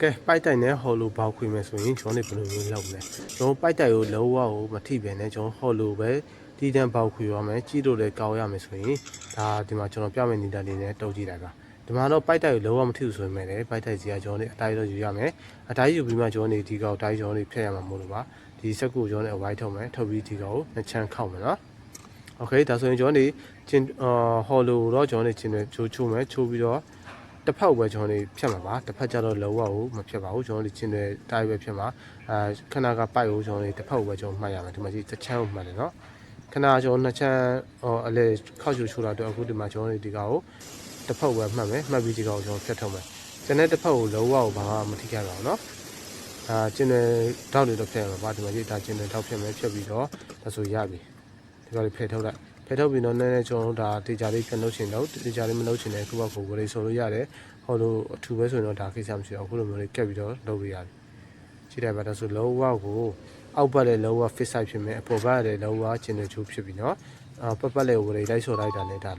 ကဲပိုက်တိုင်နဲ့ဟော်လိုဘောက်ခွေမယ်ဆိုရင်ကျွန်တော်တို့ဘယ်လိုမျိုးလုပ်မလဲကျွန်တော်ပိုက်တိုင်ကိုလောဝကိုမထိပဲနဲ့ကျွန်တော်ဟော်လိုပဲတီးတန်းဘောက်ခွေရမယ်ကြီးလို့လည်းကောင်းရမယ်ဆိုရင်ဒါဒီမှာကျွန်တော်ပြမယ်နေတာလေးနဲ့တုတ်ကြည့်လိုက်ပါဒီမှာတော့ပိုက်တိုင်ကိုလောဝမထိဘူးဆိုရင်လည်းပိုက်တိုင်စီကကျွန်တော်တို့အတိုင်းတော့ယူရမယ်အတိုင်းယူပြီးမှကျွန်တော်တို့ဒီကောင်တိုင်းကျွန်တော်တို့ဖြတ်ရမှာမို့လို့ပါဒီစက်ကူကျွန်တော်တို့အဝိုင်းထုတ်မယ်ထုတ်ပြီးဒီကောင်ကိုနှစ်ချမ်းခောက်မယ်နော်โอเคဒါဆိုရင်ကျွန်တော်တို့ချင်းဟော်လိုတော့ကျွန်တော်တို့ချင်းတွေချိုးမယ်ချိုးပြီးတော့တစ်ဖက်ပဲကျွန်တော်တို့ဖြတ်မှာပါတစ်ဖက်ကျတော့လောဝကိုမဖြတ်ပါဘူးကျွန်တော်တို့ချင်းတွေတိုင်းပဲဖြတ်မှာခဏကပိုက်ကိုကျွန်တော်တို့တစ်ဖက်ပဲကျွန်တော်မှတ်ရမယ်ဒီမှာကြီးတစ်ချမ်းကိုမှတ်တယ်နော်ခဏကျွန်တော်နှစ်ချမ်းအလဲခောက်ချိုးတာတော့အခုဒီမှာကျွန်တော်တို့ဒီကောင်ကိုတစ်ဖက်ပဲမှတ်မယ်မှတ်ပြီးဒီကောင်ကိုကျွန်တော်ဖြတ်ထုတ်မယ်ကျန်တဲ့တစ်ဖက်ကိုလောဝကိုဘာမှမထိခိုက်ပါဘူးနော်ကျင်းတဲ့တောက်တွေတော့ဖြတ်ရမှာပါဒီမှာကြီးဒါကျင်းတဲ့တောက်ဖြတ်မယ်ဖြတ်ပြီးတော့ဒါဆိုရပြီဒီကောင်လေးဖယ်ထုတ်လိုက်ဖယ်ထုတ်ပြီးတော့နည်းနည်းကျွန်တော်တို့ဒါတေချာလေးပြန်လုပ်ချင်တော့တေချာလေးမလုပ်ချင်တဲ့ခုဘက်ကိုလေးဆိုလို့ရတယ်ဟောလို့အထူပဲဆိုရင်တော့ဒါကိစ္စမရှိတော့အခုလိုမျိုးလေးကက်ပြီးတော့လုပ်လို့ရတယ်ရှိတယ်ပါဒါဆိုလောဝကိုအောက်ဘက်လည်းလောဝ fit size ဖြစ်မယ်အပေါ်ဘက်လည်းလောဝကျင်းတဲ့ချိုးဖြစ်ပြီနော်ပတ်ပတ်လေးကိုလေးလိုက်ဆော်လိုက်တာနဲ့ဒါ